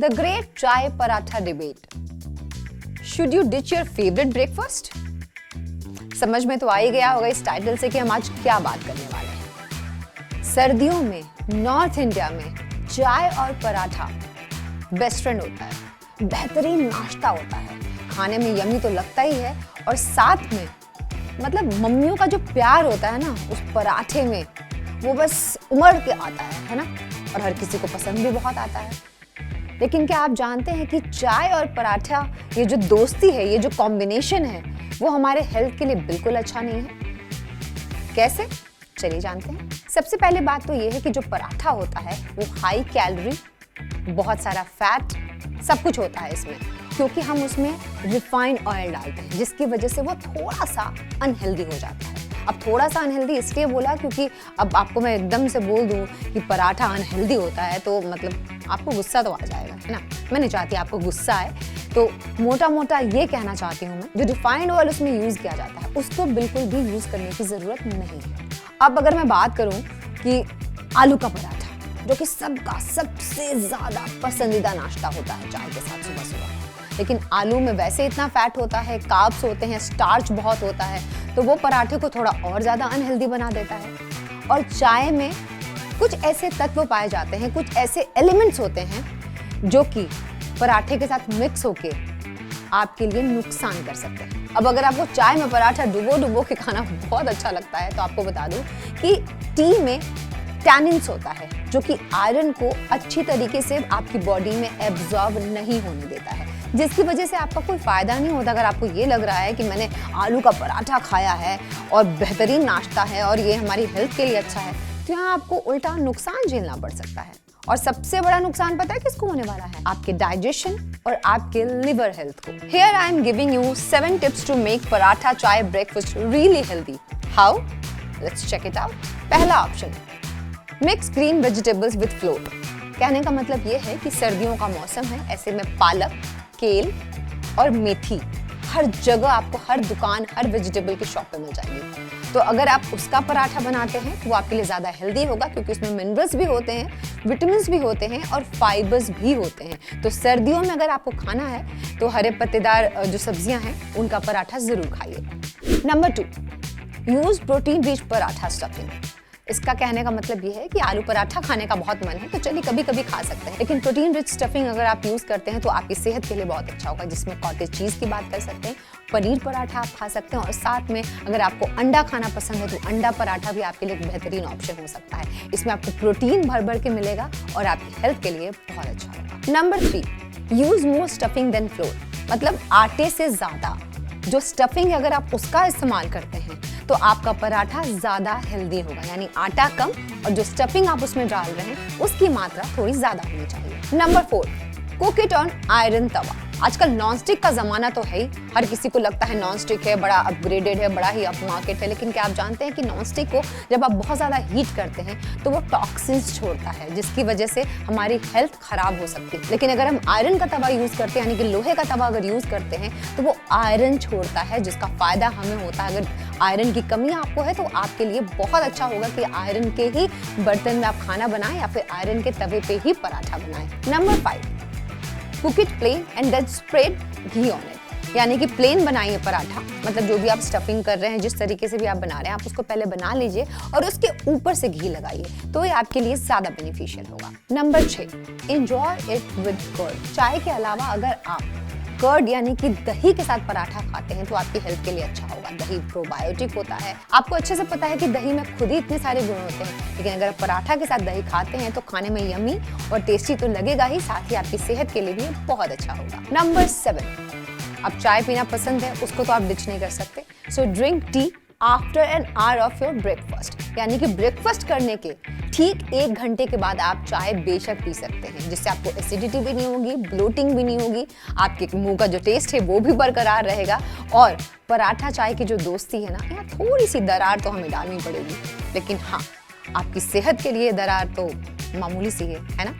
The great चाय paratha debate. Should you ditch your favourite breakfast? समझ में तो आ ही गया होगा इस टाइटल से कि हम आज क्या बात करने वाले हैं। सर्दियों में नॉर्थ इंडिया में चाय और पराठा बेस्ट फ्रेंड होता है, बेहतरीन नाश्ता होता है, खाने में यम्मी तो लगता ही है, और साथ में मतलब मम्मियों का जो प्यार होता है ना उस पराठे में, वो बस उमड़ के आता है ना, और हर किसी को पसंद भी बहुत आता है। लेकिन क्या आप जानते हैं कि चाय और पराठा, ये जो दोस्ती है, ये जो कॉम्बिनेशन है, वो हमारे हेल्थ के लिए बिल्कुल अच्छा नहीं है। कैसे? चलिए जानते हैं। सबसे पहले बात तो ये है कि जो पराठा होता है वो हाई कैलोरी, बहुत सारा फैट, सब कुछ होता है इसमें, क्योंकि हम उसमें रिफाइंड ऑयल डालते हैं, जिसकी वजह से वो थोड़ा सा अनहेल्दी हो जाता है। अब थोड़ा सा अनहेल्दी इसलिए बोला क्योंकि अब आपको मैं एकदम से बोल दूं कि पराठा अनहेल्दी होता है तो मतलब आपको गुस्सा तो आ जाएगा, है ना। मैं नहीं चाहती आपको गुस्सा आए, तो मोटा मोटा ये कहना चाहती हूँ मैं, जो रिफाइंड ऑयल उसमें यूज किया जाता है उसको बिल्कुल भी यूज करने की जरूरत नहीं है। अब अगर मैं बात करूँ कि आलू का पराठा, जो कि सबका सबसे ज्यादा पसंदीदा नाश्ता होता है चाय के साथ सुबह सुबह, लेकिन आलू में वैसे इतना फैट होता है, कार्ब्स होते हैं, स्टार्च बहुत होता है, तो वो पराठे को थोड़ा और ज्यादा अनहेल्दी बना देता है। और चाय में कुछ ऐसे तत्व पाए जाते हैं, कुछ ऐसे एलिमेंट्स होते हैं जो कि पराठे के साथ मिक्स होके आपके लिए नुकसान कर सकते हैं। अब अगर आपको चाय में पराठा डुबो के खाना बहुत अच्छा लगता है तो आपको बता दूं कि टी में टैनिन्स होता है, जो कि आयरन को अच्छी तरीके से आपकी बॉडी में एब्जॉर्ब नहीं होने देता है, जिसकी वजह से आपका कोई फायदा नहीं होता। अगर आपको ये लग रहा है कि मैंने आलू का पराठा खाया है और बेहतरीन नाश्ता है और ये हमारी हेल्थ के लिए अच्छा है, तो यहाँ आपको उल्टा नुकसान झेलना पड़ सकता है। और सबसे बड़ा नुकसान पता है किसको होने वाला है? आपके डाइजेशन और आपके लिवर हेल्थ को। Here I am giving you 7 tips to make paratha चाय breakfast really healthy. How? Let's check it out. पहला option, mix green vegetables with floor. कहने का मतलब ये है कि सर्दियों का मौसम है, ऐसे में पालक, केल और मेथी हर जगह आपको, हर दुकान, हर वेजिटेबल की शॉप पे मिल जाएगी। तो अगर आप उसका पराठा बनाते हैं तो वो आपके लिए ज़्यादा हेल्दी होगा, क्योंकि उसमें मिनरल्स भी होते हैं, विटामिन्स भी होते हैं और फाइबर्स भी होते हैं। तो सर्दियों में अगर आपको खाना है तो हरे पत्तेदार जो सब्जियां हैं उनका पराठा ज़रूर खाइए। Number 2, use protein rich paratha stuffing. इसका कहने का मतलब ये है कि आलू पराठा खाने का बहुत मन है तो चलिए कभी कभी खा सकते हैं, लेकिन प्रोटीन रिच स्टफिंग अगर आप यूज करते हैं तो आपकी सेहत के लिए बहुत अच्छा होगा, जिसमें कॉटेज चीज की बात कर सकते हैं, पनीर पराठा आप खा सकते हैं, और साथ में अगर आपको अंडा खाना पसंद है तो अंडा पराठा भी आपके लिए एक बेहतरीन ऑप्शन हो सकता है। इसमें आपको प्रोटीन भर भर के मिलेगा और आपकी हेल्थ के लिए बहुत अच्छा होगा। Number 3, use more stuffing then flour. मतलब आटे से ज्यादा जो स्टफिंग है अगर आप उसका इस्तेमाल करते हैं तो आपका पराठा ज्यादा हेल्दी होगा, यानी आटा कम और जो स्टफिंग आप उसमें डाल रहे हैं उसकी मात्रा थोड़ी ज्यादा होनी चाहिए। Number 4, cook it on iron tawa. आजकल नॉनस्टिक का जमाना तो है ही, हर किसी को लगता है नॉनस्टिक है, बड़ा अपग्रेडेड है, बड़ा ही अप मार्केट है, लेकिन क्या आप जानते हैं कि नॉनस्टिक को जब आप बहुत ज़्यादा हीट करते हैं तो वो टॉक्सिन्स छोड़ता है, जिसकी वजह से हमारी हेल्थ खराब हो सकती है। लेकिन अगर हम आयरन का तवा यूज़ करते हैं, यानी कि लोहे का तवा अगर यूज़ करते हैं तो वो आयरन छोड़ता है, जिसका फ़ायदा हमें होता है। अगर आयरन की कमी आपको है तो आपके लिए बहुत अच्छा होगा कि आयरन के ही बर्तन में आप खाना बनाएं या फिर आयरन के तवे पे ही पराठा बनाएं। Number 5, cook it plain and then spread ghee on it. यानी कि प्लेन बनाइए पराठा, मतलब जो भी आप स्टफिंग कर रहे हैं, जिस तरीके से भी आप बना रहे हैं, आप उसको पहले बना लीजिए और उसके ऊपर से घी लगाइए, तो ये आपके लिए ज्यादा बेनिफिशियल होगा। Number 6, enjoy it with curd. चाय के अलावा अगर आप कर्ड यानी कि दही के साथ पराठा खाते हैं तो आपकी हेल्थ के लिए अच्छा होगा। दही प्रोबायोटिक होता है, आपको अच्छे से पता है कि दही में खुद ही इतने सारे गुण होते हैं, लेकिन अगर पराठा के साथ दही खाते हैं तो खाने में यमी और टेस्टी तो लगेगा ही, साथ ही आपकी सेहत के लिए भी बहुत अच्छा होगा। नंबर 7, अब चाय पीना पसंद है उसको तो आप डिच नहीं कर सकते, so drink tea after an hour of your breakfast. यानी कि ब्रेकफास्ट करने के ठीक 1 घंटे के बाद आप चाय बेशक पी सकते हैं, जिससे आपको एसिडिटी भी नहीं होगी, ब्लोटिंग भी नहीं होगी, आपके मुंह का जो टेस्ट है वो भी बरकरार रहेगा। और पराठा चाय की जो दोस्ती है ना, यहाँ थोड़ी सी दरार तो हमें डालनी पड़ेगी, लेकिन हाँ, आपकी सेहत के लिए दरार तो मामूली सी है ना।